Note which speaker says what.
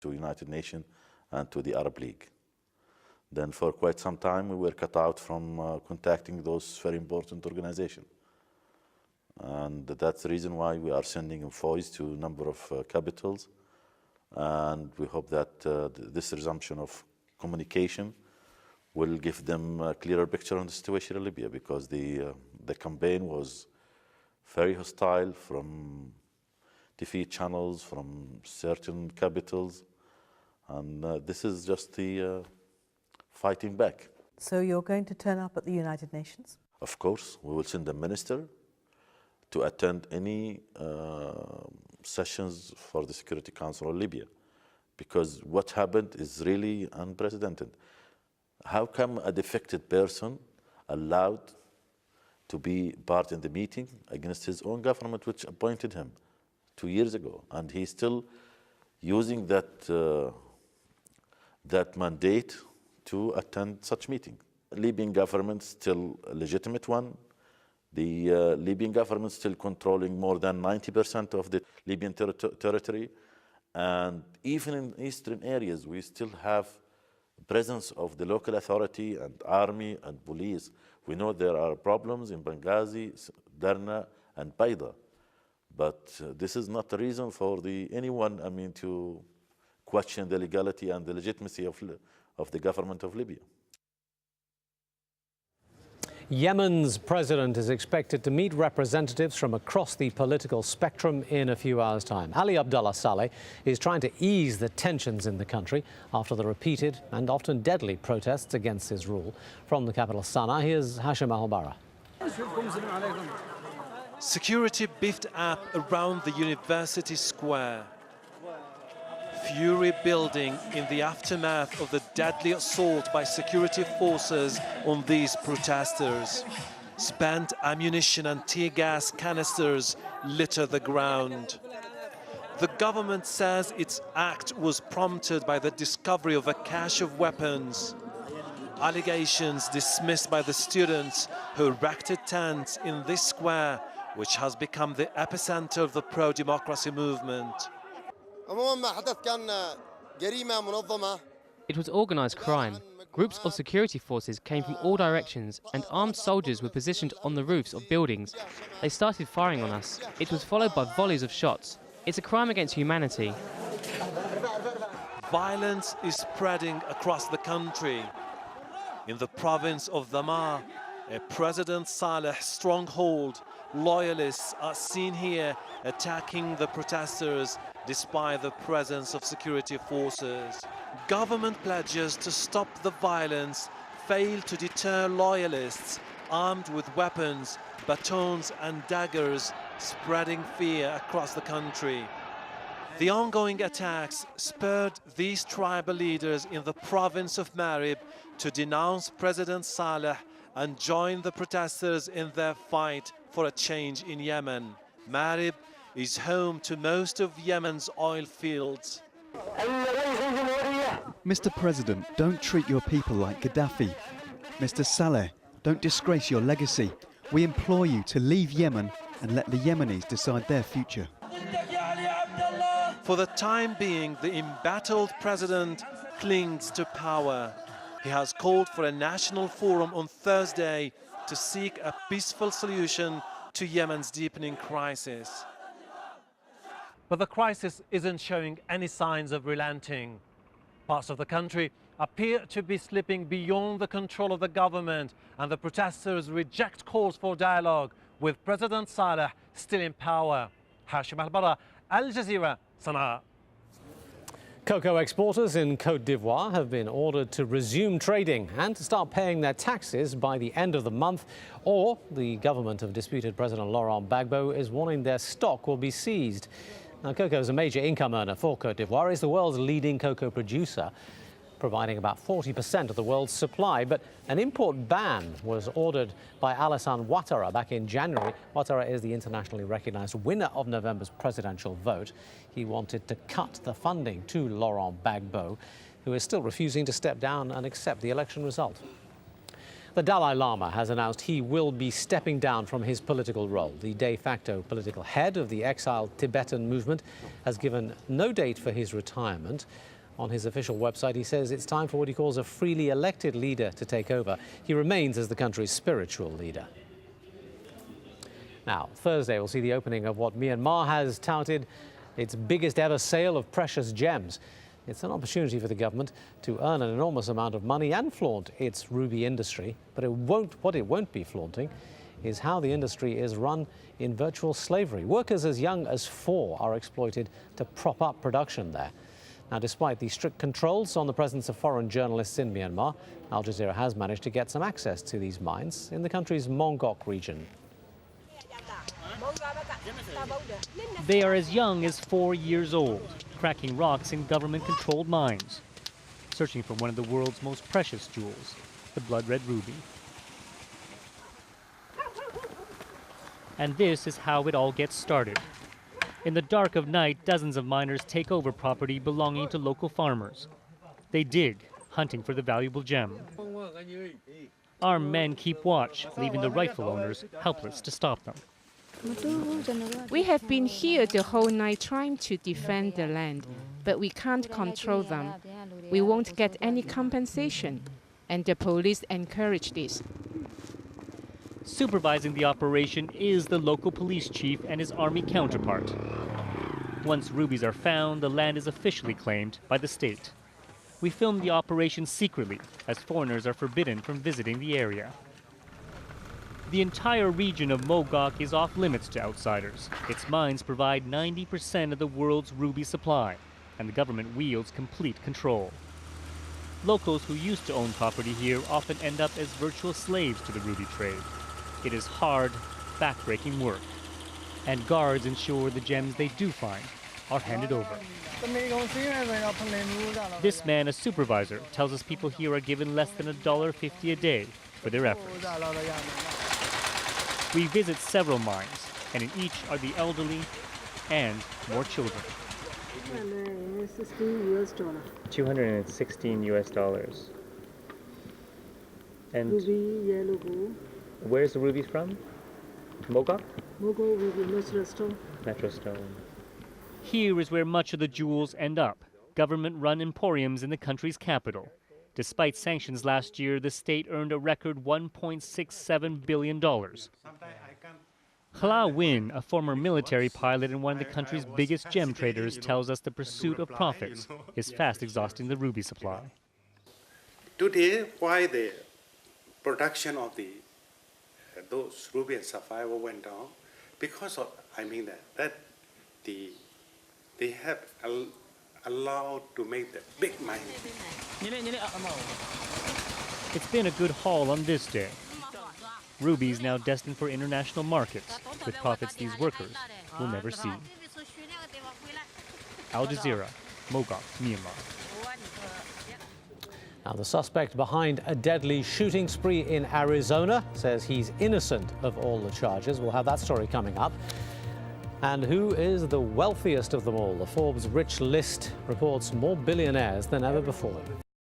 Speaker 1: to United Nations and to the Arab League. Then for quite some time, we were cut out from contacting those very important organizations. And that's the reason why we are sending envoys to a number of capitals. And we hope that this resumption of communication will give them a clearer picture on the situation in Libya, because the campaign was very hostile from defeat channels, from certain capitals. And this is just the fighting back.
Speaker 2: So you're going to turn up at the United Nations?
Speaker 1: Of course, we will send a minister to attend any sessions for the Security Council of Libya, because what happened is really unprecedented. How come a defected person allowed to be part in the meeting against his own government, which appointed him 2 years ago, and he's still using that mandate to attend such meeting? Libyan government still a legitimate one. The Libyan government still controlling more than 90% of the Libyan territory. And even in eastern areas, we still have presence of the local authority and army and police. We know there are problems in Benghazi, Darna, and Baida. But this is not a reason for anyone, to question the legality and the legitimacy of the government of Libya.
Speaker 3: Yemen's president is expected to meet representatives from across the political spectrum in a few hours' time. Ali Abdullah Saleh is trying to ease the tensions in the country after the repeated and often deadly protests against his rule. From the capital Sana'a, here's Hashim Al-Bara.
Speaker 4: Security beefed up around the university square. Fury building in the aftermath of the deadly assault by security forces on these protesters. Spent ammunition and tear gas canisters litter the ground. The government says its act was prompted by the discovery of a cache of weapons. Allegations dismissed by the students who erected tents in this square, which has become the epicenter of the pro-democracy movement.
Speaker 5: It was organized crime. Groups of security forces came from all directions and armed soldiers were positioned on the roofs of buildings. They started firing on us. It was followed by volleys of shots. It's a crime against humanity.
Speaker 4: Violence is spreading across the country. In the province of Dhamar, a President Saleh stronghold, loyalists are seen here attacking the protesters despite the presence of security forces. Government pledges to stop the violence fail to deter loyalists armed with weapons, batons and daggers, spreading fear across the country. The ongoing attacks spurred these tribal leaders in the province of Marib to denounce President Saleh and join the protesters in their fight for a change in Yemen. Marib is home to most of Yemen's oil fields.
Speaker 6: Mr. President, don't treat your people like Gaddafi. Mr. Saleh, don't disgrace your legacy. We implore you to leave Yemen and let the Yemenis decide their future.
Speaker 4: For the time being, the embattled president clings to power. He has called for a national forum on Thursday to seek a peaceful solution to Yemen's deepening crisis.
Speaker 7: But the crisis isn't showing any signs of relenting. Parts of the country appear to be slipping beyond the control of the government, and the protesters reject calls for dialogue with President Saleh still in power. Hashim Al-Bara, AlJazeera, Sana'a.
Speaker 3: Cocoa exporters in Côte d'Ivoire have been ordered to resume trading and to start paying their taxes by the end of the month, or the government of disputed President Laurent Gbagbo is warning their stock will be seized. Now, cocoa is a major income earner for Côte d'Ivoire. It's the world's leading cocoa producer, providing about 40% of the world's supply. But an import ban was ordered by Alassane Ouattara back in January. Ouattara is the internationally recognized winner of November's presidential vote. He wanted to cut the funding to Laurent Gbagbo, who is still refusing to step down and accept the election result. The Dalai Lama has announced he will be stepping down from his political role. The de facto political head of the exiled Tibetan movement has given no date for his retirement. On his official website, he says it's time for what he calls a freely elected leader to take over. He remains as the country's spiritual leader. Now, Thursday will see the opening of what Myanmar has touted its biggest ever sale of precious gems. It's an opportunity for the government to earn an enormous amount of money and flaunt its ruby industry. But what it won't be flaunting is how the industry is run in virtual slavery. Workers as young as 4 are exploited to prop up production there. Now, despite the strict controls on the presence of foreign journalists in Myanmar, AlJazeera has managed to get some access to these mines in the country's Mongok region.
Speaker 8: They are as young as 4 years old, cracking rocks in government-controlled mines, searching for one of the world's most precious jewels, the blood-red ruby. And this is how it all gets started. In the dark of night, dozens of miners take over property belonging to local farmers. They dig, hunting for the valuable gem. Armed men keep watch, leaving the rightful owners helpless to stop them.
Speaker 9: We have been here the whole night trying to defend the land, but we can't control them. We won't get any compensation, and the police encourage this.
Speaker 8: Supervising the operation is the local police chief and his army counterpart. Once rubies are found, the land is officially claimed by the state. We filmed the operation secretly, as foreigners are forbidden from visiting the area. The entire region of Mogok is off limits to outsiders. Its mines provide 90% of the world's ruby supply, and the government wields complete control. Locals who used to own property here often end up as virtual slaves to the ruby trade. It is hard, backbreaking work, and guards ensure the gems they do find are handed over. This man, a supervisor, tells us people here are given less than $1.50 a day for their efforts. We visit several mines, and in each are the elderly and more children. $216 US. And where's the rubies from? Mogok? Metro Stone. Here is where much of the jewels end up, government-run emporiums in the country's capital. Despite sanctions last year, the state earned a record $1.67 billion. Hla Win, a former military pilot and one of the country's biggest gem traders, tells us the pursuit of profits is fast exhausting the ruby supply.
Speaker 10: Today, why the production of those ruby and sapphire went down? Because of, they have allowed to make the big mining.
Speaker 8: It's been a good haul on this day. Rubies now destined for international markets, with profits these workers will never see. AlJazeera, Mogok, Myanmar.
Speaker 3: Now, the suspect behind a deadly shooting spree in Arizona says he's innocent of all the charges. We'll have that story coming up. And who is the wealthiest of them all? The Forbes rich list reports more billionaires than ever before.